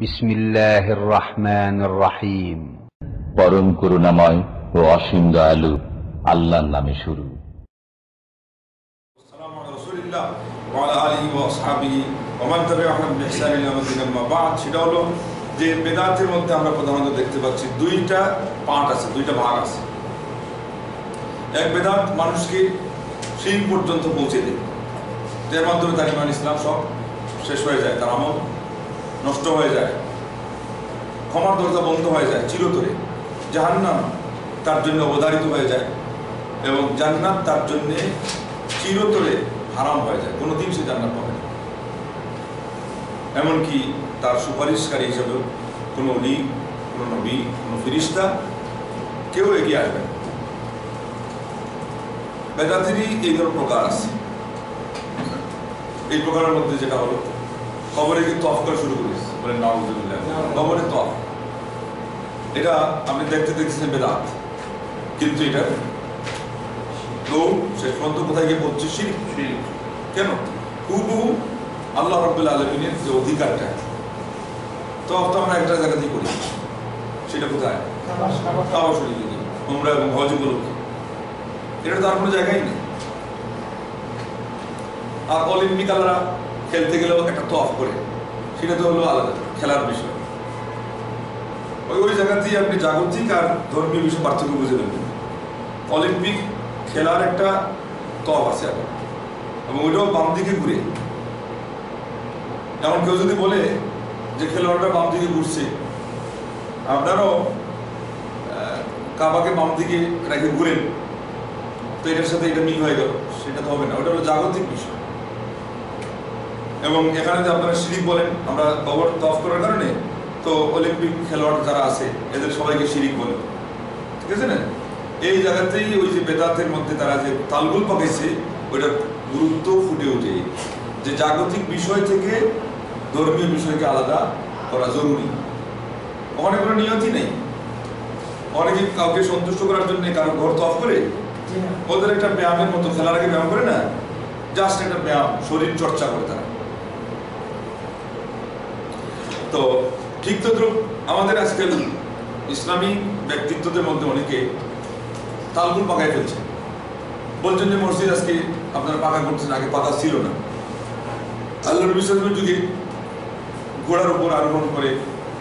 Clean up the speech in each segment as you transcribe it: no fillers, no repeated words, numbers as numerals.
বিসমিল্লাহির রহমানির রহিম। পরম করুণাময় ও অসীম দয়ালু আল্লাহর নামে শুরু। আসসালামু আলা রাসূলিল্লাহ ওয়া আলা আলিহি ওয়া আসহাবিহি ওয়া মান তাবি'আহুম বিইহসান ইলা ইয়াউমিদ্দিন, আম্মা বা'দ। সেটা হলো যে বেদাতের মধ্যে আমরা প্রধানত দেখতে পাচ্ছি দুইটা পার্ট আছে, দুইটা ভাগ আছে। এক বেদাত মানুষকে শিরক পর্যন্ত পৌঁছে দেয়, যার মাধ্যমে তার ঈমান ইসলাম সব শেষ হয়ে যায়, তার আমল নষ্ট হয়ে যায়, ক্ষমার দরজা বন্ধ হয়ে যায় চিরতরে, জাহান্নাম তার জন্য অবধারিত হয়ে যায় এবং জান্নাত তার জন্য চিরতরে হারাম হয়ে যায়, কোনোদিন সে জান্নাত পাবে না। এমনকি তার সুপারিশকারী হিসেবে কোনো ওলি, কোনো নবী, কোনো ফেরেশতা কেউ এগিয়ে আসবে না। বেদাতেরই এই ধরনের প্রকার আছে। এই প্রকারের মধ্যে যেটা হলো কবরে কিন্তু তওয়াফ করা শুরু করেছে, বলেন নাউযুবিল্লাহ। কবরে তওয়াফ, এটা আপনি দেখতে দেখছেন বেদাত, কিন্তু এটা তো শেষ পর্যন্ত কোথায় গিয়ে পড়ছে? শিরক। কেন? হুবহু আল্লাহ রাব্বুল আলামিনের যে অধিকারটা, তওয়াফ তো আমরা একটা জায়গাতেই করি, সেটা কোথায়? কাবা শরীফে গিয়ে, উমরা এবং হজ উপলক্ষে। এটা তো আর কোনো জায়গায় নেই। আর অলিম্পিকালরা খেলতে গেলেও একটা তওয়াফ করে, সেটা তো হলো আলাদা খেলার বিষয়। ওই জায়গাতেই আপনি জাগতিক আর ধর্মীয় বিষয় পার্থক্য বুঝে নেবেন। অলিম্পিক খেলার একটা তওয়াফ আছে এখন, এবং ওইটাও বাম দিকে ঘুরে। এমন কেউ যদি বলে যে খেলোয়াড়রা বাম দিকে ঘুরছে, আপনারও কাবাকে বাম দিকে রেখে ঘুরেন, তো এটার সাথে এটা মিল হয়ে গেল, সেটা তো হবে না। ওটা হলো জাগতিক বিষয়। এবং এখানে যে আপনারা শিরিক বলেন, আমরা কবর তওয়াফ করার কারণে তো অলিম্পিক খেলোয়াড় যারা আছে এদের সবাইকে শিরিক বলে, ঠিক আছে না? এই জায়গাতেই ওই যে বেদাতের মধ্যে তারা যে তালগুল পাকাইছে, ওইটার গুরুত্ব ফুটে ওঠে যে জাগতিক বিষয় থেকে ধর্মীয় বিষয়কে আলাদা করা জরুরি। ওখানে কোনো নিয়তি নেই। অনেকে কাউকে সন্তুষ্ট করার জন্য কারো ঘর তওয়াফ করে, ওদের একটা ব্যায়ামের মতো, খেলার আগে ব্যায়াম করে না, জাস্ট একটা ব্যায়াম, শরীর চর্চা করে তারা। তো ঠিক তদ্রুপ আমাদের আজকাল ইসলামী ব্যক্তিত্বদের মধ্যে অনেকে তালগুল পাকায় ফেলছে, বলছেন যে মসজিদ আজকে আপনারা পাকা করছেন, আগে পাকা ছিল না। আল্লাহর নবী সাল্লাল্লাহু আলাইহি ওয়াসাল্লামের যুগে ঘোড়ার উপর আরোহণ করে,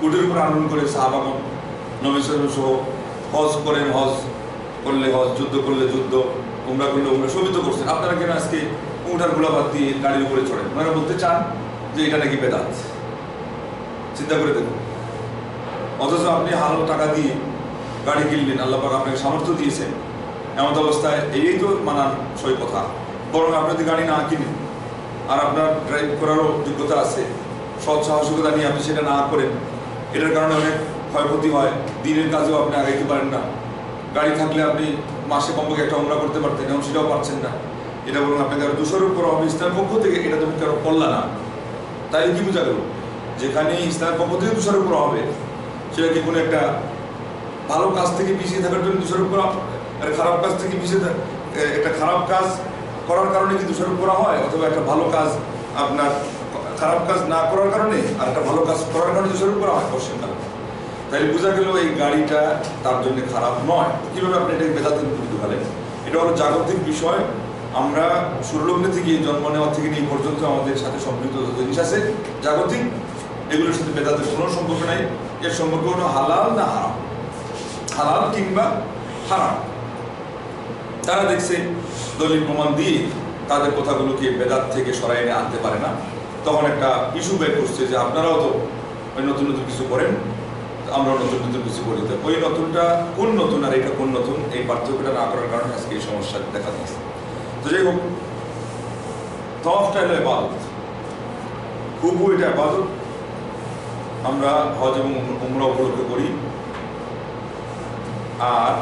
উটের উপর আরোহণ করে সাহাবাগণ নবী সাল্লাল্লাহু আলাইহি ওয়াসাল্লাম সহ হজ করেন, হজ করলে হজ, যুদ্ধ করলে যুদ্ধ, উমরা করলে উমরা, সবই তো করছেন। আপনারা কেন আজকে উঠার ঘোড়া বাদ দিয়ে গাড়ির উপরে চড়েন? ওনারা বলতে চান যে এটা নাকি বেদাত। চিন্তা করে দেখুন, অথচ আপনি হালাল টাকা দিয়ে গাড়ি কিনলেন, আল্লাহ পাক আপনাকে সামর্থ্য দিয়েছেন, এমন অবস্থায় এই তো মানানসই কথা। বরং আপনি যদি গাড়ি না কিনেন আর আপনার ড্রাইভ করারও যোগ্যতা আছে, সৎ সাহসিকতা নিয়ে আপনি সেটা না করেন, এটার কারণে অনেক ক্ষয়ক্ষতি হয়, দিনের কাজেও আপনি আগাইতে পারেন না। গাড়ি থাকলে আপনি মাসে কমপক্ষে একটা উমরা করতে পারতেন, এবং সেটাও পারছেন না। এটা বরং আপনাকে আরো দোষারোপ করা হবে ইসলামের পক্ষ থেকে, এটা তুমি কারো করলা না। তাই কি বোঝা গেল? যেখানে ইসলামের পক্ষ থেকে দোষারোপ করা হবে, সেটা কি কোনো একটা ভালো কাজ থেকে পিছিয়ে থাকার জন্য দোষারোপ করা, আর খারাপ কাজ থেকে পিছিয়ে একটা খারাপ কাজ করার কারণে কি দোষারোপ করা হয়? অথবা একটা ভালো কাজ, আপনার খারাপ কাজ না করার কারণে আর একটা ভালো কাজ করার কারণে দোষারোপ করা হয়? অবশ্যই কারণ। তাই বোঝা গেল এই গাড়িটা তার জন্য খারাপ নয়। কিভাবে আপনি এটাকে বেদাতে পরিণত হলেন? এটা হলো জাগতিক বিষয়। আমরা সুরলগ্নে থেকে, জন্ম নেওয়া থেকে এই পর্যন্ত আমাদের সাথে সম্পৃক্ত জিনিস আছে জাগতিক, এগুলোর সাথে বেদাতের কোনো সম্পর্ক নাই। এর সম্পর্ক হলো হালাল না হারাম, হালাল কিংবা হারাম। তারা দেখছে দলিল প্রমাণ দিয়ে তাদের কথাগুলোকে বেদাত থেকে সরাই এনে আনতে পারে না, তখন একটা ইস্যু বের করছে যে আপনারাও তো ওই নতুন নতুন কিছু করেন, আমরাও নতুন নতুন কিছু করি। তো ওই নতুনটা কোন নতুন আর এটা কোন নতুন, এই পার্থক্যটা না করার কারণে আজকে এই সমস্যা দেখা দিয়েছে। তো যাই হোক, তওয়াফটা হলো ইবাদত, হুবহু এটা ইবাদত। আমরা হজ এবং উমরা উপলক্ষে করি, আর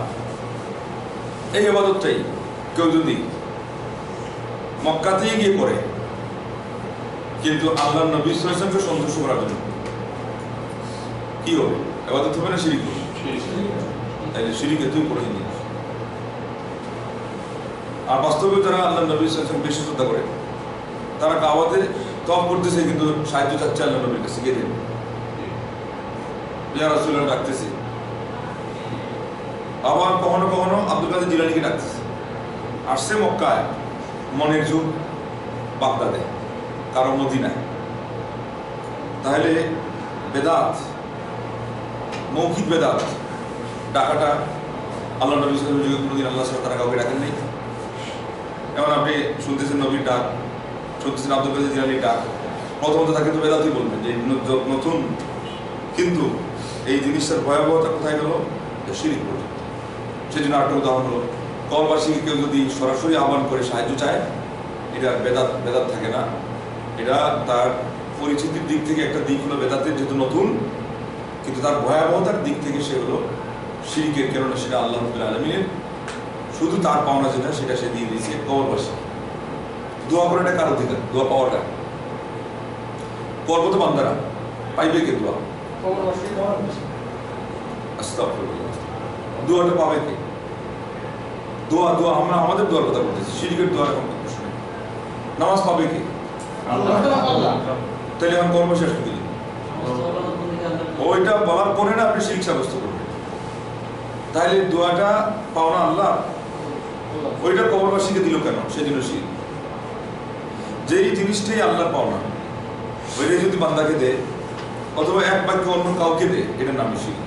এই ইবাদতটাই কেউ যদি মক্কাতেই গিয়ে করে, কিন্তু আল্লাহর নবী সাল্লাল্লাহু আলাইহি ওয়াসাল্লামকে সন্তুষ্ট করার জন্য, কি হবে? ইবাদত হবে না শিরক হবে? তাইলে শিরক এতই কঠিন জিনিস। আর বাস্তবে তারা আল্লাহর নবী সাল্লাল্লাহু আলাইহি ওয়াসাল্লাম বেশি শ্রদ্ধা করে, তারা কাবাতে তওয়াফ করতেছে, কিন্তু সাহায্য চাচ্ছে আল্লাহর নবীর কাছে, গিয়ে দেন ইয়া রাসূলুল্লাহ ডাকতেছে, আবার কখনো কখনো আব্দুল কাদের জিলানীকে ডাকতেছে। আসছে মক্কায়, মনের যুগ বাগদাদে, কারো মদিনায়। তাহলে বেদাত, মৌখিক বেদাত ডাকাটা আল্লাহ নবী সাল্লাল্লাহু আলাইহি ওয়াসাল্লাম কোনোদিন আল্লাহ সাল্লাল্লাহু তারা কাউকে ডাকেন নাই। এমন আপনি শুনতেছেন নবীর ডাক, শুনতেছেন আব্দুল কাদের জিলানীর ডাক, প্রথমত তাকে তো বেদাতই বলবেন যে নতুন। কিন্তু এই জিনিসটার ভয়াবহতা কোথায় গেল? শিরিক পর্যন্ত। সেজন্য আরেকটা উদাহরণ হলো, কবরবাসীকে কেউ যদি সরাসরি আহ্বান করে সাহায্য চায়, এটা বেদাত থাকে না। এটা তার পরিচিতির দিক থেকে একটা দিক হলো বেদাতের, যেহেতু নতুন, কিন্তু তার ভয়াবহতার দিক থেকে সে হলো শিরিকের। কেননা সেটা আল্লাহ রাব্বুল আলামিনের শুধু তার পাওনা যেটা, সেটা সে দিয়ে দিয়েছে কবরবাসী। দোয়া করাটা কার অধিকার? দোয়া পাওয়াটা করবো তো বান্দারা, পাইবে কে দোয়া? আস্তাগফিরুল্লাহ। দোয়াটা পাবে কে? দোয়া আমরা আমাদের দোয়ার কথা বলতেছি, শিরিকের দোয়ার এখন প্রশ্ন। নামাজ পাবে কে? তাহলে এখন কর্ম শেষ করে দিলেন, ওইটা বলার পরে না আপনি শিরিক সাব্যস্ত করবেন। তাহলে দোয়াটা পাওনা আল্লাহ, ওইটা কবরবাসীকে দিল কেন? সেদিনও শিরিক। যেই জিনিসটাই আল্লাহর পাওনা, ওইটাই যদি বান্দাকে দেয় অথবা এক বাক্য অন্য কাউকে দেয়, এটার নাম শিরিক।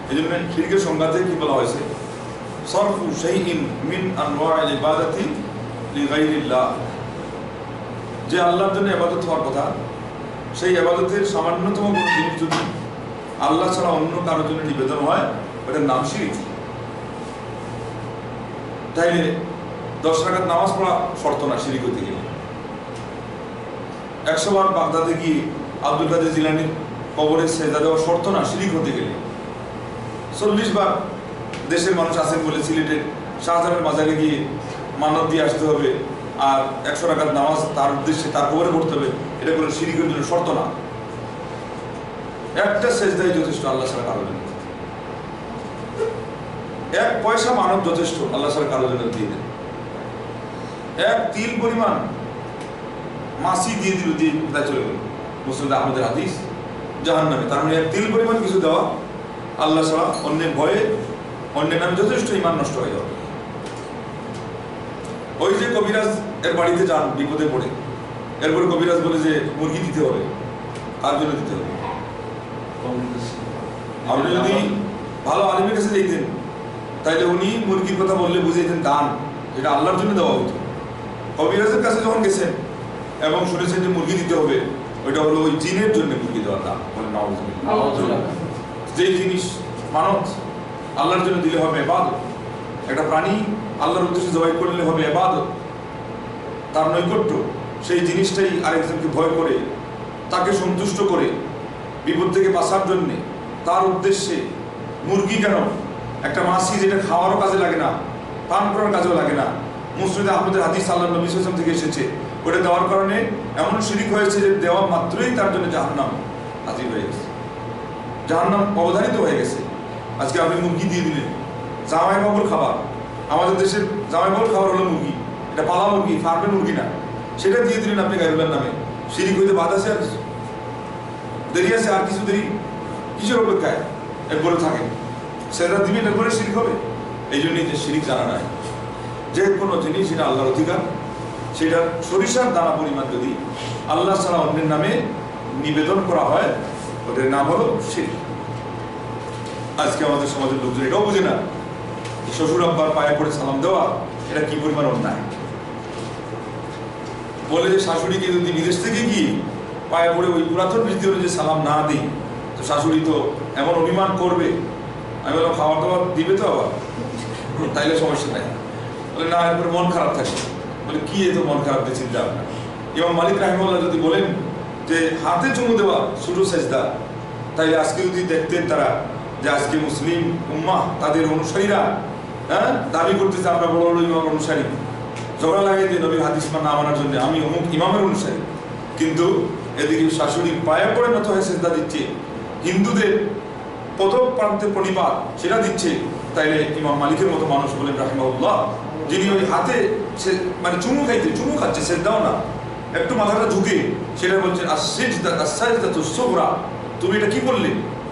এই জন্য শিরিকের সংজ্ঞাতে কি বলা হয়েছে? সরফু শাইইন মিন আনওয়াইল ইবাদাতি লিগাইরিল্লাহ। যে আল্লাহর জন্য ইবাদত হওয়ার কথা, সেই ইবাদতের সামান্যতম কোনো জিনিস যদি আল্লাহ ছাড়া অন্য কারোর জন্য নিবেদন হয়, ওটার নাম শিরিক। তাইলে 10 রাকাত নামাজ পড়া শর্ত না শিরিক হতে গেলে। 100 বার বাগদাদে গিয়ে আব্দুল কাদের জিলানীর কবরে সেজদা দেওয়া শর্ত না শিরিক হতে গেলে। 40 বার দেশের মানুষ আছেন বলে সিলেটের শাহজাহানের মাজারে গিয়ে মানত দিয়ে আসতে হবে, আর 100 রাকাত নামাজ তার উদ্দেশ্যে তার কবরে পড়তে হবে, এটা কোনো শিরিকের জন্য শর্ত না। একটা সেজদাই যথেষ্ট আল্লাহ ছাড়া কারো জন্য। 1 পয়সা মানত যথেষ্ট আল্লাহ ছাড়া কারো জন্য দিয়ে দেন। 1 তিল পরিমাণ মাসি দিয়ে দিল, দিয়ে কোথায় চলে গেল? মুসলিম আহমদের হাদিস, জাহান্নামে। তার মানে 1 তিল পরিমাণ কিছু দেওয়া আল্লাহ ছাড়া অন্যের ভয়ে, অন্যের নামে যথেষ্ট ইমান নষ্ট হয়ে যাবে। ওই যে কবিরাজ এর বাড়িতে যান বিপদে পড়ে, এরপরে কবিরাজ বলে যে মুরগি দিতে হবে, কার জন্য দিতে হবে? আপনি যদি ভালো আলিমের কাছে যেতেন, তাইলে উনি মুরগির কথা বললে বুঝে যেতেন দান, যেটা আল্লাহর জন্য দেওয়া হতো। কবিরাজের কাছে যখন গেছেন এবং শুনেছেন যে মুরগি দিতে হবে, ওইটা হলো ওই জিনের জন্য মুরগি দেওয়ার দান। যেই জিনিস মানত আল্লাহর জন্য দিলে হবে ইবাদত। একটা প্রাণী আল্লাহর উদ্দেশ্যে জবাই করলে হবে ইবাদত, তার নৈকট্য। সেই জিনিসটাই আরেকজনকে ভয় করে, তাকে সন্তুষ্ট করে, বিপদ থেকে বাঁচার জন্যে তার উদ্দেশ্যে মুরগি কেন? একটা মাছি যেটা খাওয়ারও কাজে লাগে না, পান করার কাজেও লাগে না। মুসলিম আহমদের হাদিস আল্লাহর নবী সাল্লাল্লাহু আলাইহি ওয়াসাল্লাম থেকে এসেছে, ওটা দেওয়ার কারণে এমন শিরিক হয়েছে যে দেওয়া মাত্রই তার জন্য জাহান্নাম হাজির হয়ে গেছে, জাহান্নাম অবধারিত হয়ে গেছে। আজকে আপনি মুরগি দিয়ে দিলেন, জামাই বাবুর খাবার। আমাদের দেশের জামাই বাবুর খাবার হলো মুরগি, এটা পালা মুরগি, ফার্মের মুরগি না। সেটা দিয়ে দিলেন আপনি গায়রুল্লাহর নামে। শিরিক হইতে বাদ আছে? আর কিছু দেরি আছে? আর কিছু দেরি? কিসের অপেক্ষায় এরপরে থাকেন? সেটা দিবেন, এরপরে শিরিক হবে। এই জন্যই যে শিরিক জানা নাই, যে কোনো জিনিস সেটা আল্লাহর অধিকার, সেটা সরিষার দানা পরিমাণ যদি আল্লাহ ছাড়া অন্যের নামে নিবেদন করা হয়, ওদের নাম হলো শিরক। আজকে আমাদের সমাজের লোকজন এটাও বুঝে না, শ্বশুর আব্বার পায়ে পড়ে সালাম দেওয়া এটা কি পরিমাণ অন্যায়। বলে যে শাশুড়িকে যদি বিদেশ থেকে গিয়ে পায়ে পড়ে ওই পুরাতন রীতি অনুযায়ী সালাম না দিই, তো শাশুড়ি তো এমন অভিমান করবে। আমি বললাম খাবার দাবার দিবে তো আবার, তাইলে সমস্যা নাই। বলে না, এরপরে মন খারাপ থাকে। বলে কি এত মন খারাপ দিয়ে চিন্তা আপনার? ইমাম মালিক রাহিমাহুল্লাহ যদি বলেন যে হাতে চুমু দেওয়া ছোটো সেজদা, তাইলে আজকে যদি দেখতেন তারা যে আজকে মুসলিম উম্মাহ তাদের অনুসারীরা দাবি করতেছে আমরা বড় বড় ইমামের অনুসারী, ঝগড়া লাগাই দিয়ে নবীর হাদিস না মানার জন্য আমি অমুক ইমামের অনুসারী, কিন্তু এদিকে শাশুড়ির পায়ে পড়ে নত হয়ে সেজদা দিচ্ছে, হিন্দুদের প্রথম প্রান্তে প্রণিপাত সেটা দিচ্ছে। তাইলে ইমাম মালিকের মতো মানুষ বলেন রাহিমাহুল্লাহ, যিনি ওই হাতে মানে চুমু খাচ্ছে, সেজদাও না, একটু মাথাটা ঝুঁকে সেটা বলছেন আস-সিজদা আস-সাজদাতু সুগরা, তুমি এটা কি বললে?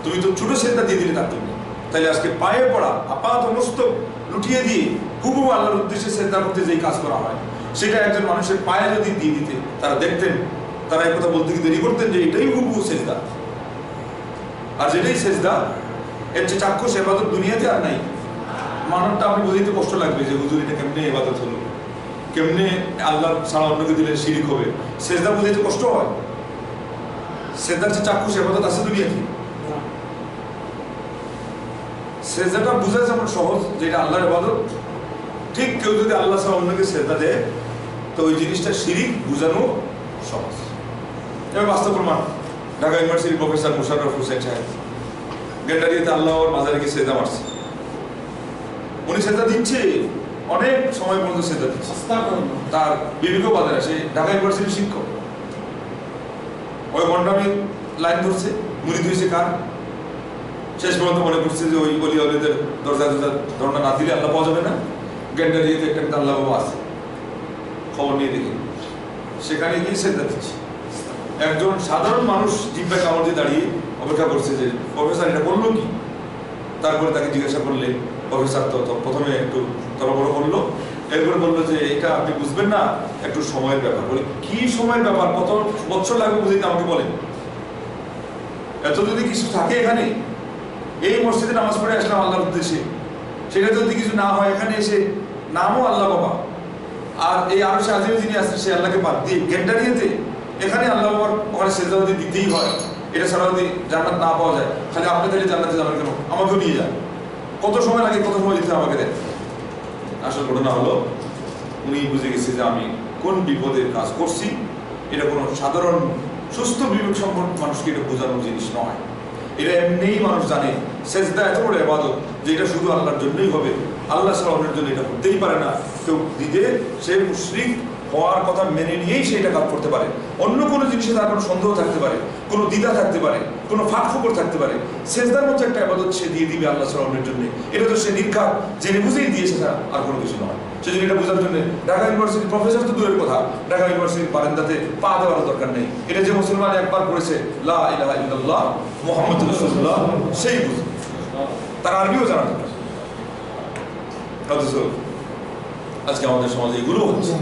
তুমি তো ছোট সেজদা দিয়ে দিলে তার জন্য। তাহলে আজকে পায়ে পড়া আপাত মস্তক লুটিয়ে দিয়ে হুবহু আল্লাহর উদ্দেশ্যে সেজদা করতে যেই কাজ করা হয়, সেটা একজন মানুষের পায়ে যদি দিয়ে দিতে তারা দেখতেন, তারা এই কথা বলতে কি দেরি করতেন যে এটাই হুবহু সেজদা। আর যেটাই সেজদা, এর যে চাক্ষুষ ইবাদত দুনিয়াতে আর নাই। মানবটা আপনি বুঝাইতে কষ্ট লাগবে যে হুজুর এটা কেমনে ইবাদত হলো, কেমনে আল্লাহ ছাড়া অন্যকে দিলে শিরিক হবে। সেজদা বুঝাইতে কষ্ট হয়। সেজদার যে চাক্ষুষ ইবাদত আছে দুনিয়াতে, সেজদাটা বুঝা যেমন সহজ যেটা আল্লাহর ইবাদত, ঠিক কেউ যদি আল্লাহ ছাড়া অন্যকে সেজদা দেয় তো ওই জিনিসটা শিরিক বুঝানো সহজ। এবার বাস্তব প্রমাণ, ঢাকা ইউনিভার্সিটির প্রফেসর মুশাররফ হোসেন সাহেব গেন্ডারিয়াতে আল্লাহর মাজারে গিয়ে সেজদা মারছে। উনি সেজদা দিচ্ছে, অনেক সময় পর্যন্ত সেজদা দিচ্ছে। তার বিবেকও বাধে না, সে ঢাকা ইউনিভার্সিটির শিক্ষক। ওই গন্ডামি লাইন ধরছে, মুড়ি ধরেছে কার, শেষ পর্যন্ত মনে করছে যে ওই অলি আউলিয়াদের দরজা ধরনা না দিলে আল্লাহ পাওয়া যাবে না। গেন্ডারিয়াতে একটা আল্লাহ বাবা আছে, খবর নিয়ে দেখি, সেখানে গিয়ে সেজদা দিচ্ছে। একজন সাধারণ মানুষ জিব্বায় কামড় দিয়ে দাঁড়িয়ে অপেক্ষা করছে যে প্রফেসর এটা বললো কি। তারপরে তাকে জিজ্ঞাসা করলে প্রফেসর তো প্রথমে একটু তরবড় করলো, এরপরে বললো যে এটা আপনি বুঝবেন না, একটু সময়ের ব্যাপার। বলি কি সময়ের ব্যাপার, কত বছর লাগবে বুঝতে আমাকে বলেন। এত যদি কিছু থাকে এখানে, এই মসজিদে নামাজ পড়ে আসলাম আল্লাহর উদ্দেশ্যে, সেটা যদি কিছু না হয় এখানে এসে নামও আল্লাহ বাবা, আর এই আরো সে আজিমে যিনি আসছে সে আল্লাহকে বাদ দিয়ে গেন্ডারিয়াতে এখানে আল্লাহ বাবার ওখানে সেজদা যদি দিতেই হয়, এটা ছাড়া যদি জান্নাত না পাওয়া যায়, খালি আপনি তাহলে জান্নাতে যাবেন কেন, আমাকেও নিয়ে যান। কত সময় লাগে, কত সময় দিতে আমাকে দেন। আসল ঘটনা হলো উনি বুঝে গেছে যে আমি কোন বিপদের কাজ করছি। এটা কোনো সাধারণ সুস্থ বিবেক সম্পন্ন মানুষকে এটা বোঝানোর জিনিস নয়। এটা এমনিই মানুষ জানে সেজদা এত বড় ইবাদত যে এটা শুধু আল্লাহর জন্যই হবে, আল্লাহ ছাড়া অন্যের জন্য এটা হতেই পারে না। কেউ দিতে সে মুশরিক হওয়ার কথা মেনে নিয়েই সেটা কাজ করতে পারে। অন্য কোনো জিনিসে তার কোনো সন্দেহ থাকতে পারে, কোনো দ্বিধা থাকতে পারে, কোনো ফাঁক ফোকর থাকতে পারে, সেজদার মতো একটা ইবাদত সে দিয়ে দিবে আল্লাহ ছাড়া অন্যের জন্য, এটা তো সে নির্ঘাত জেনে বুঝেই দিয়েছে, আর কোনো কিছু নয়। সেজন্য এটা বোঝার জন্য ঢাকা ইউনিভার্সিটির প্রফেসর তো দূরের কথা, ঢাকা ইউনিভার্সিটির বারান্দাতে পা দেওয়ার দরকার নেই। এটা যে মুসলমান একবার পড়েছে লা ইলাহা ইল্লাল্লাহ মুহাম্মাদুর রাসূলুল্লাহ, সেই বুঝে, তার আরবিও জানা দরকার। অথচ আজকে আমাদের সমাজে এগুলো হচ্ছে।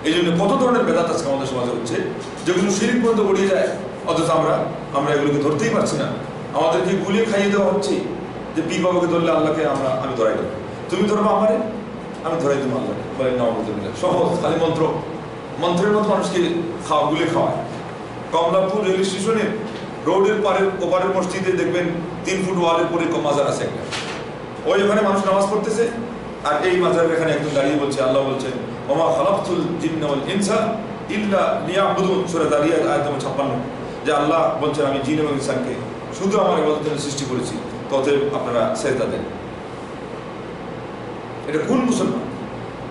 এই জন্য কত ধরনের বেদাত আজকে আমাদের সমাজে হচ্ছে, যেগুলো শিরিক পর্যন্ত গড়িয়ে যায়, অথচ আমরা এগুলোকে ধরতেই পারছি না। আমাদেরকে গুলিয়ে খাইয়ে দেওয়া হচ্ছে যে পীর বাবাকে ধরলে আল্লাহকে আমি ধরাই দেবো, তুমি ধরবো আমারে, আমি ধরাই দেবো আল্লাহকে। বলেন নাউযুবিল্লাহ, সহজ খালি মন্ত্রের মতো মানুষকে গুলে খাওয়ায়। কমলাপুর রেল স্টেশনের রোডের ওপারের মসজিদে দেখবেন 3 ফুট ওয়ালের পরে মাজার আছে একটা, ওই ওখানে মানুষ নামাজ পড়তেছে, আর এই মাজারের এখানে একজন দাঁড়িয়ে বলছে, আল্লাহ বলছেন ওমা খালাকতুল জিন্না ওয়াল ইনসা ইল্লা লিয়াবুদুন, সূরা যারিয়াত আয়াত নম্বর 56, যে আল্লাহ বলছেন আমি জিন এবং ইনসানকে শুধু আমার ইবাদতের জন্য সৃষ্টি করেছি, অতএব আপনারা সেজদা দেন। এটা কোন মুসলমান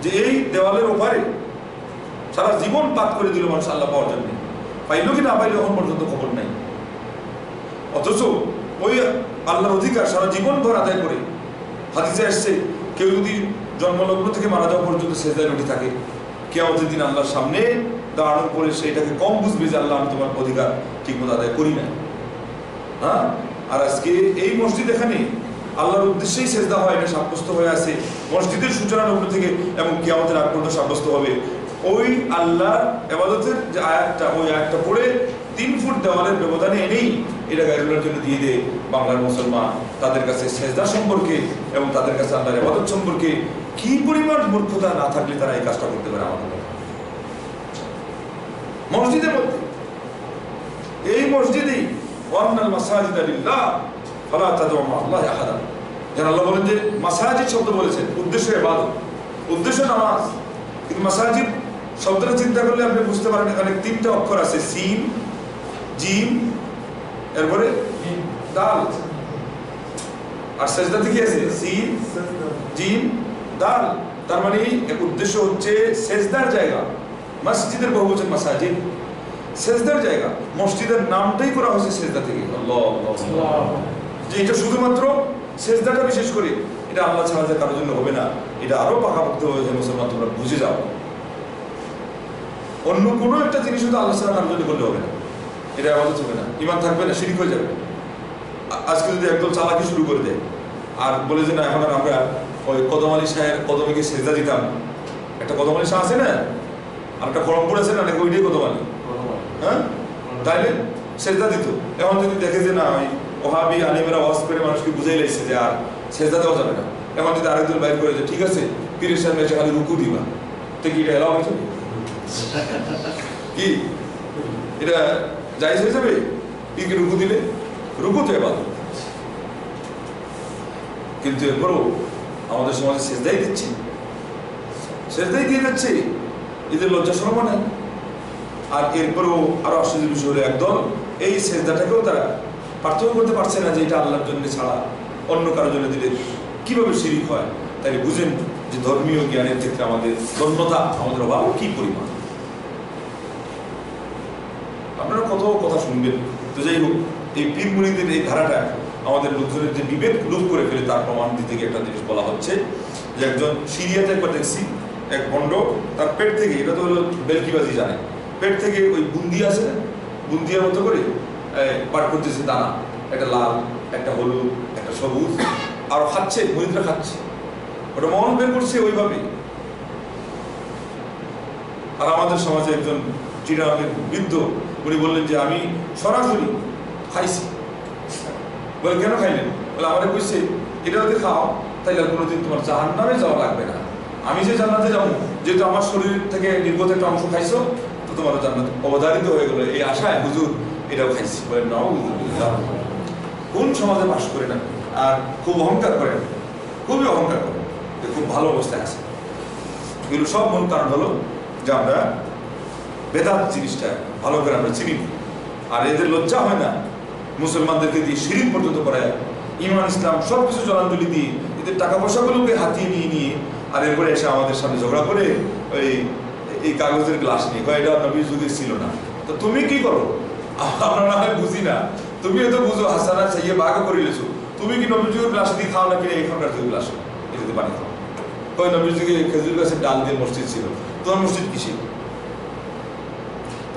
যে এই দেওয়ালের ওপারে সারা জীবন পাত করে দিল মানুষ আল্লাহ পাওয়ার জন্য, পাইল কি না পাইল এখন পর্যন্ত খবর নাই। অথচ ওই আল্লাহর অধিকার সারা জীবন ভর আদায় করে, হাদিসে আসছে কেউ যদি জন্মলগ্ন থেকে মারা যাওয়া পর্যন্ত সেজদায় উঠে থাকে, কিয়ামতের দিন আল্লাহর সামনে দাঁড়ানোর পরে সেইটাকে কম বুঝবে যে আল্লাহ আমি তোমার অধিকার ঠিকমতো আদায় করি না। হ্যাঁ, আর আজকে এই মসজিদ এখানে আল্লাহর উদ্দেশ্যেই সেজদা হয়, এটা সাব্যস্ত হয়ে আছে মসজিদের সূচনা লগ্ন থেকে এবং কিয়ামতের আগ পর্যন্ত সাব্যস্ত হবে। ওই আল্লাহর ইবাদতের যে আয়াতটা, ওই আয়াতটা পড়ে 3 ফুট দেওয়ালের ব্যবধানে এনেই এটা গায়রুল্লাহর জন্য দিয়ে দেয় বাংলার মুসলমান। তাদের কাছে সেজদা সম্পর্কে এবং তাদের কাছে আল্লাহর ইবাদত সম্পর্কে কি পরিমাণ মূর্খতা না থাকলে তারা এই কাজটা করতে পারে। আমাদের মসজিদের মধ্যে, এই মসজিদেই ওয়ান্নাল মাসাজিদা লিল্লাহ ফালা তাদউ মা আল্লাহি আহাদা, যেন আল্লাহ বলেন যে মাসাজিদ শব্দ বলেছেন, উদ্দেশ্য ইবাদত, উদ্দেশ্য নামাজ। কিন্তু মাসাজিদ শব্দটা চিন্তা করলে আপনি বুঝতে পারেন এখানে 3টা অক্ষর আছে, সিন, জিম, এরপরে দাল। আর সেজদাতে কি আছে? সিন, জিম, দাল। তার মানে এক উদ্দেশ্য হচ্ছে সেজদার জায়গা। মসজিদের বহুবচন মাসাজিদ, সেজদার জায়গা। মসজিদের নামটাই করা হয়েছে সেজদা থেকে। আল্লাহ আল্লাহ, যে এটা শুধুমাত্র সেজদাটা বিশেষ করে এটা আল্লাহ ছাড়া যে কারোর জন্য হবে না, এটা আরো পাকাপোক্ত হয়ে মুসলমান তোমরা বুঝে যাও। অন্য কোনো একটা জিনিস শুধু আল্লাহ ছাড়া কারোর জন্য করলে হবে না, এটা ইবাদত হবে না, ঈমান থাকবে না, শিরক হয়ে যাবে। আজকে যদি একদল চালাকি শুরু করে দেয় আর বলে যে না এখন আর আমরা ওই কদম আলী সাহেব কদমকে সেজদা দিতাম, একটা কদম আলী শাহ আছে না, আর একটা খড়মপুর আছে না, নাকি ওইটাই কদম আলী, হ্যাঁ তাইলে সেজদা দিত। এখন যদি দেখে যে না ওই ওহাবি আলিমেরা ওয়াজ করে মানুষকে বুঝাই লাগছে যে আর সেজদা দেওয়া যাবে না, এখন যদি আরেকজন বাইর করে যে ঠিক আছে পীরের সামনে এসে খালি রুকু দিবা, তো কি এটা এলাও হয়ে যাবে? কি এটা জায়েজ হয়ে যাবে? পীরকে রুকু দিলে রুকু তো এবার, কিন্তু এরপরও আমাদের সমাজে সেজদাই দিচ্ছি, সেজদাই দিয়ে যাচ্ছে, এদের লজ্জা শরম নেই। আর এরপরেও আরো আশ্চর্য বিষয় হলো একদল এই সেজদাটাকেও তারা পার্থক্য করতে পারছে না যে এটা আল্লাহর জন্য ছাড়া অন্য কারোর জন্য দিলে কিভাবে শিরিক হয়। তাই বুঝেন যে ধর্মীয় জ্ঞানের ক্ষেত্রে আমাদের ধন্যতা, আমাদের অভাব কি পরিমাণ। আপনারা কত কথা শুনবেন। তো যাই হোক, এই পীর মুরিদের এই ধারাটা আমাদের লোকজনের যে বিবেক লুপ করে ফেলে তার প্রমাণ দিতে গিয়ে একটা জিনিস বলা হচ্ছে যে একজন সিরিয়াতে একবার দেখছি এক ভণ্ড তার পেট থেকে, এটা তো হলো বেলকিবাজি জানে, পেট থেকে ওই বুন্দি আছে না, বুন্দিয়ার মতো করে বার করতেছে দানা, একটা লাল, একটা হলুদ, একটা সবুজ, আর খাচ্ছে, মুরিদরা খাচ্ছে, ওটা মন বের করছে ওইভাবে। আর আমাদের সমাজে একজন চিরাগের বৃদ্ধ, উনি বললেন যে আমি সরাসরি খাইছি। বলে কেন খাইলেন? বলে আমাদের কইছে এটা যদি খাও তাহলে আর কোনোদিন তোমার জাহান্নামে যাওয়া লাগবে না, আমি যে জান্নাতে যাবো, যেহেতু আমার শরীর থেকে নির্গত একটা অংশ খাইছো, তো তোমার জান্নাত অবধারিত হয়ে গেলো, এই আশায় হুজুর এটাও খাইছি। বলে নাউযুবিল্লাহ, কোন সমাজে বাস করে না, আর খুব অহংকার করেন, খুবই অহংকার করেন, খুব ভালো অবস্থায় আছে। এগুলো সব মূল কারণ হলো যে আমরা বেদাত জিনিসটা ভালো করে আমরা চিনি, আর এদের লজ্জা হয় না মুসলমানদেরকে দিয়ে শিরিক পর্যন্ত করায়, ইমান ইসলাম সবকিছু জলাঞ্জলি দিয়ে এদের টাকা পয়সাগুলোকে হাতিয়ে নিয়ে নিয়ে আর এরপরে এসে আমাদের সামনে ঝগড়া করে ওই এই কাগজের গ্লাস নিয়ে কয় এটা নবীর যুগে ছিল না। তো তুমি কি করো? আমরা না হয় বুঝি না, তুমি তো বুঝো, হাসানা চাইয়ে বাঘ করে লেছো, তুমি কি নবীর যুগের গ্লাস দিয়ে খাও না কিনা এখনকার যুগের গ্লাস এটাতে পানি খাও? কয় নবীর যুগে খেজুর গাছের ডাল দিয়ে মসজিদ ছিল, তোমার মসজিদ কি ছিল?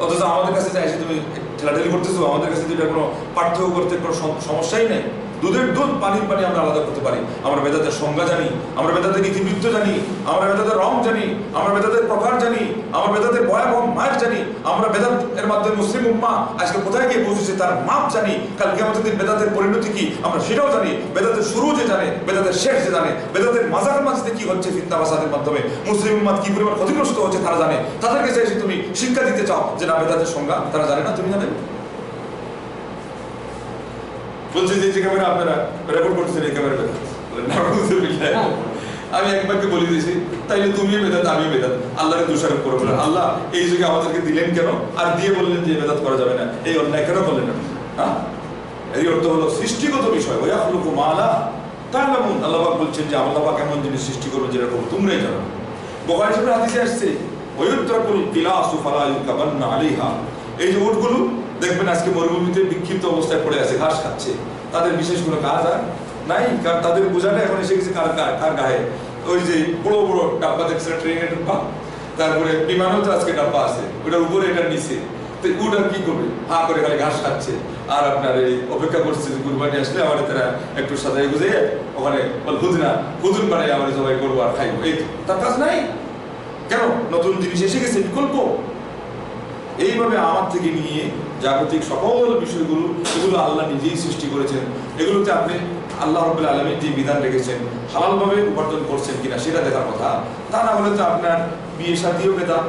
অথচ আমাদের কাছে যে এসে তুমি ঠেলাঠেলি করতেছো, আমাদের কাছে যেটা কোনো পার্থক্য করতে কোনো সমস্যাই নেই, দুধের দুধ পানির পানি আমরা আলাদা করতে পারি। আমরা বেদাতের সংজ্ঞা জানি, আমরা বেদাতের ইতিবৃত্ত জানি, আমরা বেদাতের রং জানি, আমরা বেদাতের প্রকার জানি, আমরা বেদাতের ভয়াবহ মার্গ জানি, আমরা বেদাত এর মাধ্যমে মুসলিম উম্মাহ আজকে কোথায় গিয়ে পৌঁছেছে তার মাপ জানি, কাল কিয়ামতের দিন বেদাতের পরিণতি কি আমরা সেটাও জানি, বেদাতের শুরু যে জানে, বেদাতের শেষ যে জানে, বেদাতের মাঝার মাঝে কি হচ্ছে ফিতনা ফাসাদের মাধ্যমে মুসলিম উম্মাহ কি পরিমাণ ক্ষতিগ্রস্ত হচ্ছে তারা জানে। তাদেরকে চাইছে তুমি শিক্ষা দিতে চাও যে না বেদাতের সংজ্ঞা তারা জানে না, তুমি জানে? বলছে যে ক্যামেরা আপনারা রেকর্ড করতেছেন এই ক্যামেরা বেদাত, আমি একবারকে বলে দিয়েছি তাইলে তুমিও বেদাত আমিও বেদাত, আল্লাহরে দোষারোপ করবো না। আল্লাহ এই যুগে আমাদেরকে দিলেন কেন, আর দিয়ে বললেন যে বেদাত করা যাবে না, এই অন্যায় কেন করলেন না? হ্যাঁ, এই অর্থ হলো সৃষ্টিগত বিষয়। ওয়াখলুকু মা লা তা'লামুন, আল্লাহ পাক বলছেন যে আল্লাহ পাক এমন জিনিস সৃষ্টি করবেন যেটা তোমরাই জানো। বুখারী শরীফের হাদিসে আসছে ওয়ায়ুতরাকুল কিলাসু ফালা ইউকাবান্না আলাইহা, এই যে উটগুলো দেখবেন আজকে মরুভূমিতে বিক্ষিপ্ত অবস্থায় পড়ে আছে, ঘাস খাচ্ছে, তাদের বিশেষ কোনো কাজ আর নাই, কারণ তাদের বোঝাটা এখন এসে গেছে কার গায়ে। ওই যে বড় বড় ডাব্বা দেখছে, ট্রেনের ডাব্বা, তারপরে বিমানও তো আজকে ডাব্বা আছে, ওটার উপরে এটার নিচে, তো উট আর কি করবে, হা করে খালি ঘাস খাচ্ছে আর আপনার এই অপেক্ষা করছে যে কুরবানি আসলে আমার তারা একটু সাজাই গুজে ওখানে হুজুন বানাই আমার সবাই করবো আর খাইবো, এই তার কাজ নাই। কেন? নতুন জিনিস এসে গেছে, বিকল্প। এইভাবে আমার থেকে নিয়ে জাগতিক সকল বিষয়গুলো, এগুলো আল্লাহ নিজেই সৃষ্টি করেছেন। এগুলোতে আপনি আল্লাহ রাব্বুল আলামিন যে বিধান রেখেছেন হালালভাবে উপার্জন করছেন কিনা সেটা দেখার কথা। তা না হলে তো আপনার বিয়ে শাদিও বেদাত,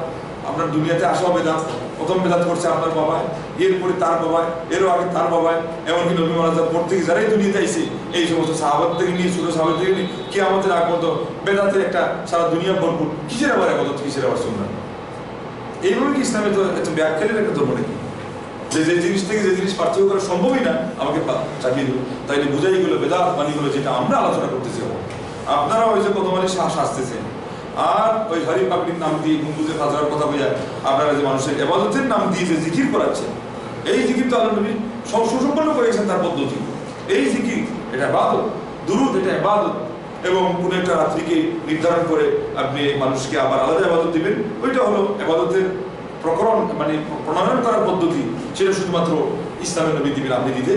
আপনার দুনিয়াতে আসাও বেদাত। প্রথম বেদাত করছে আপনার বাবায়, এরপরে তার বাবায়, এরও আগে তার বাবায়, এমনকি নবী মুহাম্মদ পর থেকে যারাই দুনিয়াতে আইছে এই সমস্ত সাহাবাত থেকে নিয়ে, ছোট সাহাবাত থেকে নিয়ে কিয়ামতের আগ পর্যন্ত বেদাতের একটা সারা দুনিয়া ভরপুর। কিসের আবার ইবাদত, কিসের আবার সুন্নাত? এইভাবে কি ইসলামে তো একটা ব্যাখ্যালের একটা ধর্ম নাকি যে যে জিনিস থেকে যে জিনিস পার্থক্য করা সম্ভবই না আমাকে চাপিয়ে দেবো? তাইলে বুঝাই গেলো বেদাত মানিগুলো যেটা আমরা আলোচনা করতেছি। আপনারা ওই যে কদম আলী শ্বাস আসতেছেন আর ওই হরি পাবলিক নাম দিয়ে গুম্বুজে ফাজরার কথা বোঝায়, আপনারা যে মানুষের ইবাদতের নাম দিয়ে যে জিকির করাচ্ছেন, এই জিকির তো আল্লাহ নবী সুসম্পন্ন করেছেন তার পদ্ধতি। এই জিকির এটা ইবাদত, দুরূদ এটা ইবাদত, এবং কোন একটা রাত্রিকে নির্ধারণ করে আপনি মানুষকে আবার আলাদা ইবাদত দিবেন, ওইটা হলো ইবাদতের প্রকরণ, মানে প্রণয়ন করার পদ্ধতি। সেটা শুধুমাত্র ইসলামের নবী দিবেন, আপনি দিতে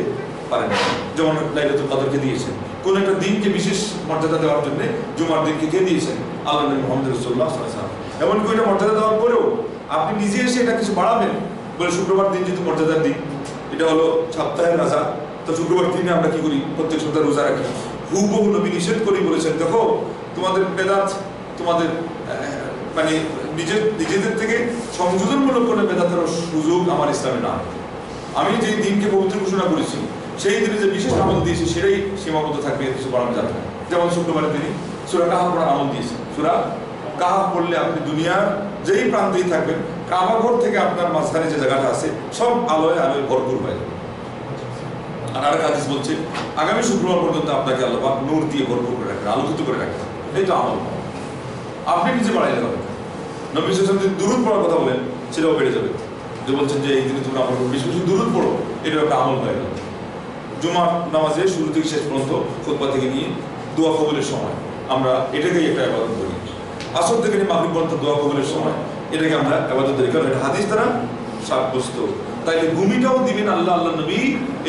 পারেন, যেমন লাইলাতুল কদরকে দিয়েছেন। কোন একটা দিনকে বিশেষ মর্যাদা দেওয়ার জন্য জুমার দিনকে কে দিয়েছেন? আল্লাহ নবী মুহাম্মদ রাসূলুল্লাহ সাল্লাল্লাহু আলাইহি ওয়াসাল্লাম। এমনকি ওইটা মর্যাদা দেওয়ার পরেও আপনি নিজে এসে এটা কিছু বাড়াবেন বলে, শুক্রবার দিন যেহেতু মর্যাদার দিন, এটা হলো সপ্তাহের রাজা, তো শুক্রবার দিনে আমরা কি করি? প্রত্যেক সপ্তাহে রোজা রাখি। হুবহু নবী নিষেধ করে বলেছেন, দেখো তোমাদের বেদাত, তোমাদের মানে নিজেদের থেকে সংযোজনমূলক কোনো বেদাতের সুযোগ আমার ইসলামে না। আমি যে দিনকে পবিত্র ঘোষণা করেছি, সেই দিনে যে বিশেষ আমল দিয়েছি সেটাই সীমাবদ্ধ থাকবে, কিছু বাড়ানো যাবে না। যেমন শুক্রবারের দিনে সূরা কাহাফ পড়ার আমল দিয়েছি। সূরা কাহাফ পড়লে আপনি দুনিয়ার যেই প্রান্তেই থাকবেন, কাবাঘর থেকে আপনার মাঝখানে যে জায়গাটা আছে সব আলোয় আলোয় ভরপুর হয়ে যাবে। আর আরেক হাদিস বলছে, আগামী শুক্রবার পর্যন্ত আপনাকে আল্লাহ পাক নূর দিয়ে ভরপুর করে রাখবেন, আলোকিত করে রাখবেন। এই তো আমল, আপনি নিজে বাড়াইলে হবে। নবী সাল্লাল্লাহু আলাইহি ওয়াসাল্লাম যদি দুরূদ পড়ার কথা বলেন, সেটাও বেড়ে যাবে। যে বলছেন যে এই দিনে তোমরা আমল করো, বেশি বেশি দুরূদ পড়ো, এটা একটা আমল হয়ে গেল। জুমার নামাজে শুরু থেকে শেষ পর্যন্ত খুতবা থেকে নিয়ে দোয়া কবুলের সময় আমরা এটাকেই একটা ইবাদত করি। আসর থেকে নিয়ে মাগরিব পর্যন্ত দোয়া কবুলের সময় এটাকে আমরা ইবাদত করি, কারণ এটা হাদিস দ্বারা সাব্যস্ত। তাইলে ভূমিটাও দিবেন আল্লাহ আল্লাহ নবী,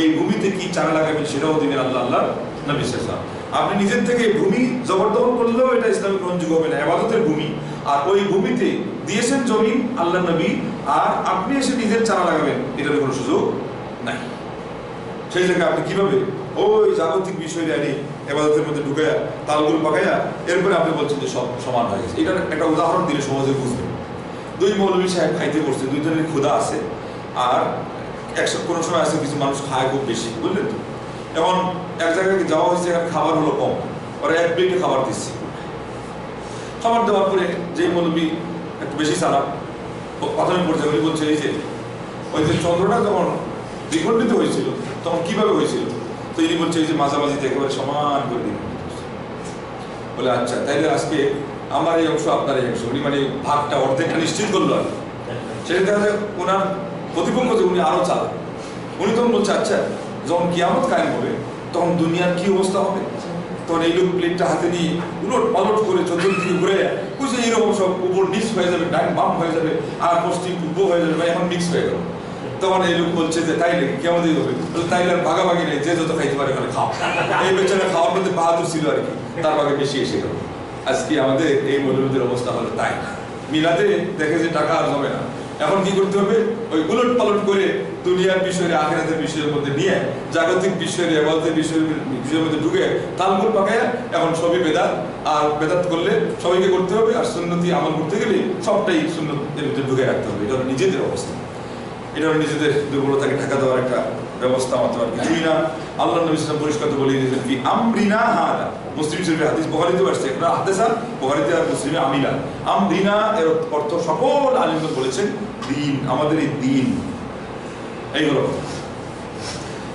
এই ভূমিতে কি চারা লাগাবেন সেটাও দিবেন আল্লাহ আল্লাহ নবী সাল্লাল্লাহু আলাইহি ওয়াসাল্লাম। আপনি নিজের থেকে ভূমি জবরদখল করলেও এটা ইসলামে গ্রহণযোগ্য হবে না, ইবাদতের ভূমি। আর ওই ভূমিতে দিয়েছেন জমি আল্লাহ নবী, আর আপনি এসে নিজের চারা লাগাবেন, এটার কোনো সুযোগ নাই। সেই জায়গায় আপনি কিভাবে ওই জাগতিক বিষয় আনি ইবাদতের মধ্যে ঢুকাইয়া তালগুল পাকাইয়া এরপরে আপনি বলছেন যে সব সমান হয়ে গেছে। এটার একটা উদাহরণ দিলে সহজে বুঝবেন। দুই মৌলভী সাহেব খাইতে করছে, দুইজনের ক্ষুধা আছে, আর কোনো সময় আছে কিছু মানুষ খায় খুব বেশি, বুঝলেন তো। এখন এক জায়গায় যাওয়া হয়েছে, এখানে খাবার হলো কম, ওরা এক প্লেটে খাবার দিচ্ছে। খাবার দেওয়ার পরে যেই মৌলভী একটু বেশি চালাক, প্রাথমিক পর্যায়ে উনি বলছে, এই যে ওই যে চন্দ্রটা যখন দ্বিখণ্ডিত হয়েছিল তখন কিভাবে হয়েছিল? তো ইনি বলছে এই যে মাঝামাঝিতে একেবারে সমান করে দিন। বলে আচ্ছা, তাইলে আজকে আমার এই অংশ আপনার এই অংশ, উনি মানে ভাগটা অর্ধেকটা নিশ্চিত করলো। আর সেটা দেখা যায় ওনার প্রতিপক্ষ যে উনি আরো চালাক, উনি তখন বলছে আচ্ছা যখন কিয়ামত কায়েম হবে তখন দুনিয়ার কি অবস্থা হবে? তখন এই লোক প্লেটটা হাতে নিয়ে উলট পালট করে চতুর্দিকে ঘুরে বুঝে এইরকম সব উপর মিক্স হয়ে যাবে, ডাইন বাম হয়ে যাবে, আর পশ্চিম পূর্ব হয়ে যাবে, এখন মিক্স হয়ে গেল। তখন এই লোক বলছে যে তাইলে কেমনই হবে? তাইলে আর ভাগাভাগি নেই, যে যত খাইতে পারে ওখানে খাও। এই বেচারা খাওয়ার মধ্যে বাহাদুর ছিল আর কি, তার ভাগে বেশি এসে গেল। আজকে আমাদের এই মৌলবীদের অবস্থা হলো তাই। মিলাতে দেখে যে টাকা আর হবে না, এখন কি করতে হবে? ওই উলট পালট করে দুনিয়ার বিষয়ে আখিরাতের বিষয়ের মধ্যে নিয়ে জাগতিক বিষয়ের ইবাদতের বিষয়ের মধ্যে ঢুকে তালগুল পাকায় এখন সবই বেদাত। আর বেদাত করলে সবাইকে করতে হবে, আর সুন্নতি আমল করতে গেলে সবটাই সুন্নতের ভিতরে ঢুকে রাখতে হবে। এটা হলো নিজেদের অবস্থা, এটা হলো নিজেদের দুর্বলতাকে ঢাকা দেওয়ার একটা ব্যবস্থা মাত্র, আর কিছুই না। আল্লাহ নবী সাল্লাল্লাহু আলাইহি ওয়াসাল্লাম পরিষ্কার বলে দিয়েছেন কি আমরিনা হাদা, মুসলিম শরীফের হাদিস, বুখারীতে আসছে, একটা হাদিসা বুখারীতে আর মুসলিমে আমিলা। আমরিনা এর অর্থ সকল আলেমগণ বলেছেন দিন, আমাদের এই দিন। এই হলো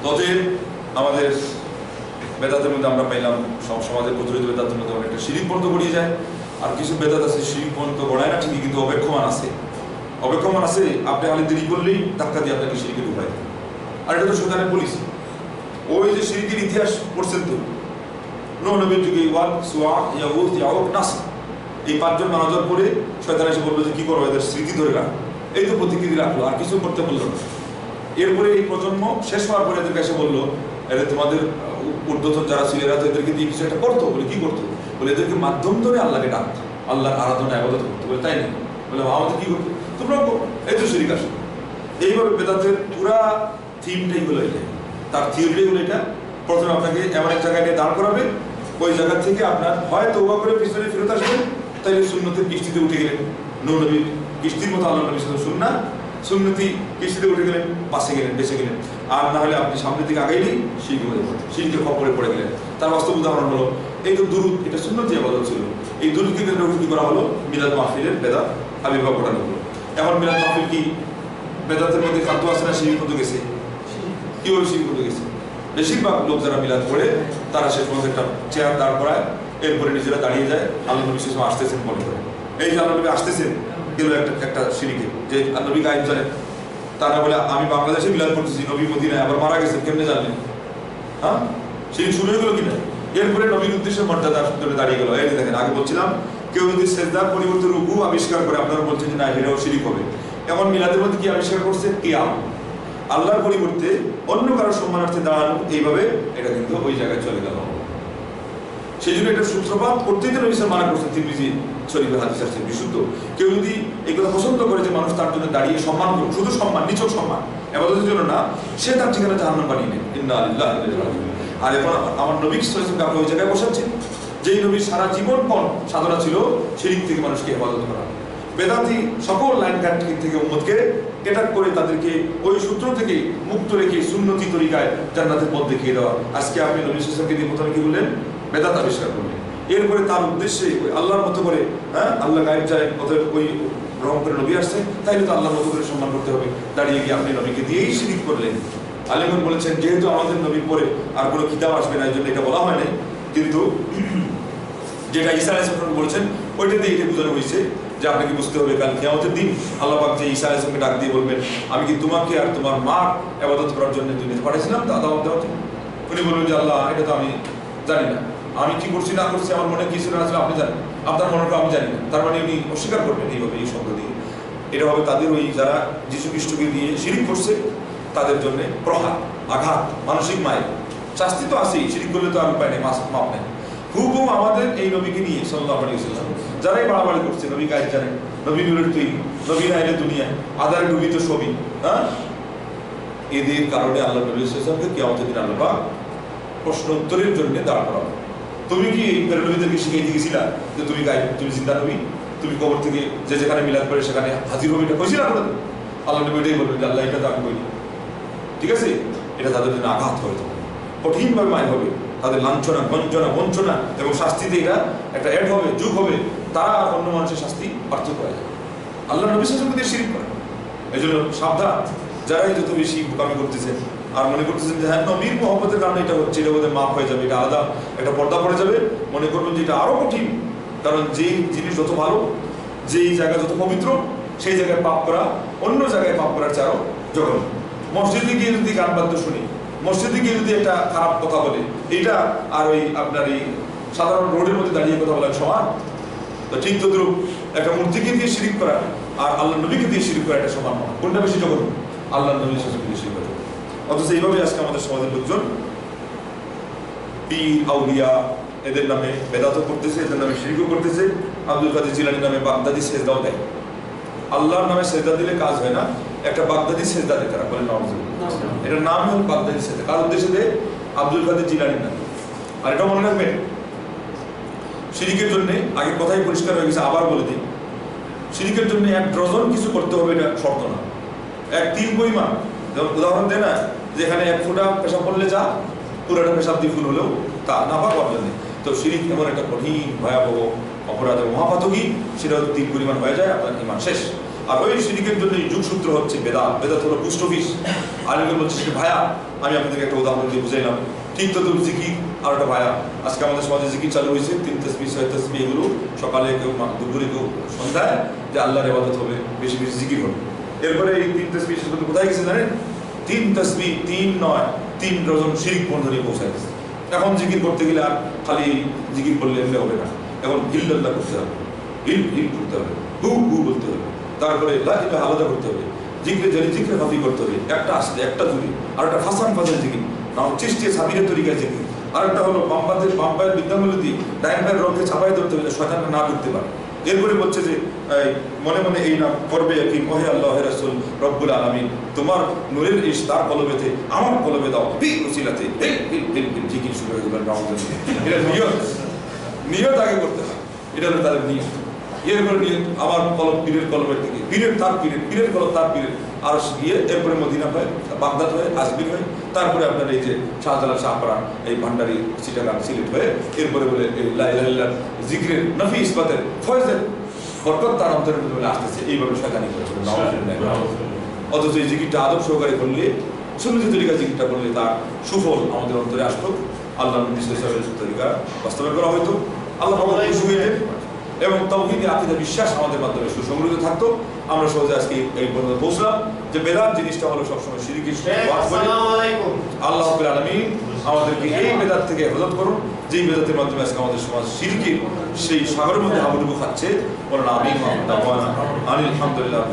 ততএব আমাদের বেদাতের মধ্যে আমরা পাইলাম সমাজের প্রচলিত বেদাতের মধ্যে অনেকটা শিরিক পর্যন্ত গড়িয়ে যায়, আর কিছু বেদাত আছে শিরিক পর্যন্ত গড়ায় না ঠিকই, কিন্তু অপেক্ষমান আছে। অপেক্ষমান আছে, আপনি খালি দেরি করলেই ধাক্কা দিয়ে আপনাকে শিরিকে ঢুকায়। আর এটা তো শয়তানের পলিসি। ওই যে শিরিকের ইতিহাস পড়ছেন তো, নূহ নবীর যুগে ওয়াদ, সুয়া, ইয়াগুস, ইয়াউক, নাসর, এই পাঁচজন মারা যাওয়ার পরে শয়তান এসে বললো যে কি করবো, এদের স্মৃতি ধরে রাখ। এই তো প্রতিকৃতি রাখলো, আর কিছু করতে বললো না। এরপরে এই প্রজন্ম শেষ হওয়ার পরে এদেরকে এসে বললো, এদের তোমাদের ঊর্ধ্বতন যারা ছিল এরা তো এদেরকে দিয়ে কিছু একটা করতো। বলে কি করতো? বলে এদেরকে মাধ্যম ধরে আল্লাহকে ডাকতো, আল্লাহর আরাধনা ইবাদত করতো। বলে তাই না? বলে আমাদের কি করতো? তোমরা এই তো শিরিক আসে। এইভাবে বেদাতের পুরা থিমটাই হলো এটা, তার থিওরিটাই হলো এটা। প্রথমে আপনাকে এমন এক জায়গায় নিয়ে দাঁড় করাবে, ওই জায়গা থেকে আপনার হয় তওবা করে পিছনে ফেরত আসবেন, তাইলে সুন্নতের কিস্তিতে উঠে গেলেন, নূহ নবীর কিস্তির মতো আল্লাহ নবী সুন্নাহ সুন্নতি কিস্তিতে উঠে গেলেন, বাঁচে গেলেন, বেঁচে গেলেন। আর না হলে আপনি সামনের দিকে আগাইলেই শিরকে হয়ে পড়েন, শিরকের খপ্পরে পড়ে গেলেন। তার বাস্তব উদাহরণ হলো এই তো দুরূদ, এটা সুন্নতি ইবাদত ছিল। এই দুরূদকে কেন্দ্র করে কি করা হলো? মিলাদ মাহফিলের বেদাত আবির্ভাব ঘটানো হলো। এখন মিলাদ মাহফিল কি বেদাতের মধ্যে খাদ্য আছে না শিরিক হতে গেছে? কিভাবে শিরিক হতে গেছে? বেশিরভাগ লোক যারা মিলাদ পড়ে তারা শেষ পর্যন্ত একটা চেয়ার দাঁড় করায়, এরপরে নিজেরা দাঁড়িয়ে যায়, আল্লাহ নবী শেষ আসতেছেন মনে করে। এই যে আল্লাহ নবী আসতেছেন গেল একটা শিরিকে, যে নবী গায়েব জানেন। তারা বলে আমি বাংলাদেশে মিলাদ করতেছি, নবী মদিনায় আবার মারা গেছেন, কেমনে জানলেন? হ্যাঁ, শিরিক শুরু হয়ে গেল কিনা? এরপরে নবীর উদ্দেশ্যে মর্যাদা দাঁড়িয়ে গেল। এই যে দেখেন, আগে বলছিলাম কেউ যদি সেজদার পরিবর্তে রুকু আবিষ্কার করে, আপনারা বলছেন যে না এটাও শিরিক হবে। এমন মিলাদের মধ্যে কি আবিষ্কার করছে? কিয়াম। আল্লাহর পরিবর্তে অন্য কারো সম্মানার্থে দাঁড়ানো, এইভাবে এটা কিন্তু ওই জায়গায় চলে গেল। সেই জন্য এটা সূত্রপাত করতেই তো নবী মানা করছেন, তিরমিজি শরীফের হাদিস আছে বিশুদ্ধ। কেউ যদি এই কথা পছন্দ করে যে মানুষ তার জন্য দাঁড়িয়ে সম্মান করুক, শুধু সম্মান, নিছক সম্মান, ইবাদতের জন্য না, সে তার ঠিকানা জাহান্নাম বানিয়ে নেয়। ইন্না লিল্লাহি ওয়া ইন্না ইলাইহি রাজিউন। আর এখন আমার নবী সাল্লাল্লাহু আলাইহি ওয়াসাল্লাম ওই জায়গায় বসাচ্ছেন যেই নবীর সারা জীবনপণ সাধনা ছিল শিরক থেকে মানুষকে হেফাজত করা। বেদাতি সকল লাইন কাট থেকে উম্মতকে কেটাক করে তাদেরকে ওই সূত্র থেকে মুক্ত রেখে সুন্নতি তরিকায় জান্নাতের পথ দেখিয়ে দেওয়া। আজকে আপনি নবী সাল্লাল্লাহু আলাইহি ওয়াসাল্লামকে দিয়ে প্রথমে কি বললেন? বেদাত আবিষ্কার করলেন। এরপরে তার উদ্দেশ্যে ওই আল্লাহর মতো করে, হ্যাঁ, আল্লাহ গায়েব যায়, অতএব ওই গ্রহণ করে নবী আসছে, তাইলে তো আল্লাহর মতো করে সম্মান করতে হবে। দাঁড়িয়ে গিয়ে আপনি নবীকে দিয়েই শিরিক করলেন। আলেমগণ বলেছেন যেহেতু আমাদের নবীর পরে আর কোনো কিতাব আসবে না, এই জন্য এটা বলা হয় নাই, কিন্তু যেটা ঈসা আলাইহিস সালাম বলেছেন ওইটা দিয়ে এটা বোঝানো হয়েছে যে আপনাকে বুঝতে হবে কাল কিয়ামতের দিন আল্লাহ পাক যে ঈসা আলাইহিস সালামকে ডাক দিয়ে বলবেন, আমি কি তোমাকে আর তোমার মা ইবাদত করার জন্য দুনিয়াতে পাঠিয়েছিলাম? তা দাওয়াত দেওয়ার জন্য। উনি বলবেন যে আল্লাহ, এটা তো আমি জানি না, আমি কি করছি না করছি, আমার মনে কিছু না আসলে আপনি জানেন, আপনার মনেটা আমি জানি না। তার মানে উনি অস্বীকার করবেন এইভাবে, এই শব্দ দিয়ে। এটা হবে তাদের ওই যারা যীশু খ্রিস্টকে দিয়ে শিরিক করছে তাদের জন্য প্রহার, আঘাত, মানসিক মায়ের শাস্তি তো আছেই। শিরিক করলে তো আর উপায় নেই, মাপ নেই। হুকুম আমাদের এই নবীকে নিয়ে সাল্লাল্লাহু আলাইহি ওয়াসাল্লাম যারাই বাড়াবাড়ি করছে, নবী গায়েব জানেন, নবী নূরের তৈরি, নবী নাইলে দুনিয়ায়, আধারে ডুবিত ছবি, হ্যাঁ, এদের কারণে আল্লাহ নবী সাল্লাল্লাহু আলাইহি ওয়াসাল্লামকে কিয়ামতের দিন আল্লাহ প্রশ্ন উত্তরের জন্য দাঁড় করাবে। তুমি কি নবীদেরকে শিখিয়ে গেছিলা যে তুমি গায়েব, তুমি জিন্দা নবী, তুমি কবর থেকে যে যেখানে মিলাদ করে সেখানে হাজির হবে, এটা কইছিলা না? আল্লাহ নবী এটাই বলবেন যে আল্লাহ, এটা তো আমি বলি। ঠিক আছে, এটা তাদের জন্য আঘাত হবে, কঠিনভাবে মায় হবে, তাদের লাঞ্ছনা, বঞ্চনা, বঞ্চনা এবং শাস্তিতে এটা একটা অ্যাড হবে, যুগ হবে। তারা অন্য মানুষের শাস্তি পার্থক্য হয়ে যাবে। আল্লাহ নবী সাল্লাল্লাহু আলাইহি ওয়াসাল্লাম দিয়ে শিরক করে। এই জন্য সাবধান, যারাই যত বেশি বোকামি করতেছেন আর মনে করতেছেন যে হ্যাঁ নবীর মহব্বতের কারণে এটা হচ্ছে, এটা বোধহয় মাফ হয়ে যাবে, এটা আলাদা একটা পর্দা পড়ে যাবে, মনে করবেন যে এটা আরো কঠিন। কারণ যেই জিনিস যত ভালো, যেই জায়গা যত পবিত্র, সেই জায়গায় পাপ করা অন্য জায়গায় পাপ করার চেয়ে আরো জঘন্য। মসজিদে গিয়ে যদি গান বাদ্য শুনি, মসজিদে গিয়ে যদি একটা খারাপ কথা বলে, এটা আর ওই আপনার এই সাধারণ রোডের মধ্যে দাঁড়িয়ে কথা বলার সমান। তো ঠিক তদ্রুপ একটা মূর্তিকে দিয়ে শিরিক করা আর আল্লাহ নবীকে দিয়ে শিরিক করা এটা সমান নয়। কোনটা বেশি জঘন্য? আল্লাহ নবী সাল্লাল্লাহু আলাইহি ওয়াসাল্লাম দিয়ে শিরিক করা। অথচ এইভাবে আজকে আমাদের সমাজের লোকজন পীর আউলিয়া এদের নামে বেদাত করতেছে, এদের নামে শিরকও করতেছে। আব্দুল কাদের জিলানীর নামে বাগদাদি সেজদাও দেয়। আল্লাহর নামে সেজদা দিলে কাজ হয় না, একটা বাগদাদি সেজদা দেয় তারা, বলে নাউজুবিল্লাহ। এটার নাম হল বাগদাদি সেজদা। কার উদ্দেশ্যে দেয়? আব্দুল কাদের জিলানীর নামে। আর এটা মনে রাখবেন, শিরিকের জন্য আগে কথাই পরিষ্কার হয়ে গেছে, আবার বলে দিই, শিরিকের জন্য এক ডজন কিছু করতে হবে, এটা শর্ত না। এক তিন পরিমাণ, যেমন উদাহরণ দেয় না, যেখানে এক ফোঁটা পেশাব করলে যা, পুরোটা পেশাব দিয়ে ফুল হলেও তা নাপাক অর্জন নেই। তো শিরিক এমন একটা কঠিন ভয়াবহ অপরাধের মহাপাতকী, সেটা তিন পরিমাণ হয়ে যায়, আপনার ঈমান শেষ। আর ওই শিরিকের জন্য যুগসূত্র হচ্ছে বেদাত। বেদাত হলো পোস্ট অফিস। আলিম বলছে সেটা ভায়া, আমি আপনাদেরকে একটা উদাহরণ দিয়ে বুঝাইলাম। ঠিক তো জিকির আর একটা ভায়া। আজকে আমাদের সমাজে জিকির চালু হয়েছে, 3 তাসবিহ 6 তাসবিহ, এগুলো সকালে কেউ, দুপুরে কেউ, সন্ধ্যায়, যে আল্লাহর ইবাদত হবে, বেশি বেশি জিকির হবে। এরপরে এই 3 তাসবিহ কোথায় গেছে জানেন? 3 তাসবিহ 3 নয় 3 ডজন শিরিক বন্ধনে পৌঁছায় গেছে। এখন জিকির করতে গেলে আর খালি জিকির করলে এমনি হবে না, এখন ইল্লাল্লাহ করতে হবে, ইল ইল করতে হবে, হু হু বলতে হবে, তারপরে লা ইলাহা আলাদা করতে হবে, জিক্রে জারি জিক্রে হাফি করতে হবে, একটা আসলে একটা জুড়ি, আর একটা ফাসান ফাজাল জিকির, নাম চিস্তিয়ে সাবিরের তরিকায় জিকির, আর একটা হলো বাম্পায়ের বিদ্যামূলতি ডাইন পায়ের রোগকে ছাপাই ধরতে হবে, শয়তানটা না ঢুকতে পারে। এরপরে বলছে যে মনে মনে এই নাম করবে কি, ওহে আল্লাহ হে রাসূল রব্বুল আলামিন, তোমার নূরের ইশ তার কলবেতে আমার কলবে দাও, বি ওসিলাতে এই জিকির শুরু হয়ে যাবে। এটা নিয়ত আগে করতে হয়, এটা হলো তাদের নিয়ত। এরপরে নিয়ত আমার কলব পীরের কলবের থেকে, পীরের তার পীরের, পীরের কলব তার পীরের, আর গিয়ে এরপরে মদিনা হয়, বাগদাদ হয়, আজমির হয়, তারপরে আপনার এই যে শাহজালাল শাহপাড়া, এই ভান্ডারি চিটাগাং সিলেট হয়ে, এরপরে বলে লা ইলাহা ইল্লাল্লাহ জিক্রের নফি ইসবাতের ফয়জের বরকত তার অন্তরের মধ্যে আসতেছে। এইভাবে শয়তানি করে। অথচ এই জিকিরটা আদব সহকারে করলে, সুন্নতি তরিকা জিকিরটা করলে তার সুফল আমাদের অন্তরে আসতো। আল্লাহ নবী সাল্লাল্লাহু আলাইহি ওয়াসাল্লামের তরিকা বাস্তবায়ন করা হয়তো, আল্লাহ আমাদের খুশি হয়ে যেতেন এবং তাওহীদে আকীদা বিশ্বাস আমাদের মাধ্যমে সুসংগঠিত থাকতো। আমরা সহজে আজকে এই পর্যন্ত পৌঁছলাম যে বেদাত জিনিসটা হলো সবসময় শিরকের। আল্লাহ রাব্বুল আলামিন আমাদেরকে এই বেদাত থেকে হেফাজত করুন, যেই বেদাতের মাধ্যমে আজকে আমাদের সমাজ শিরকের সেই সাগরের মধ্যে হাবুডুবু খাচ্ছে। বলেন আমিন। আলহামদুলিল্লাহ।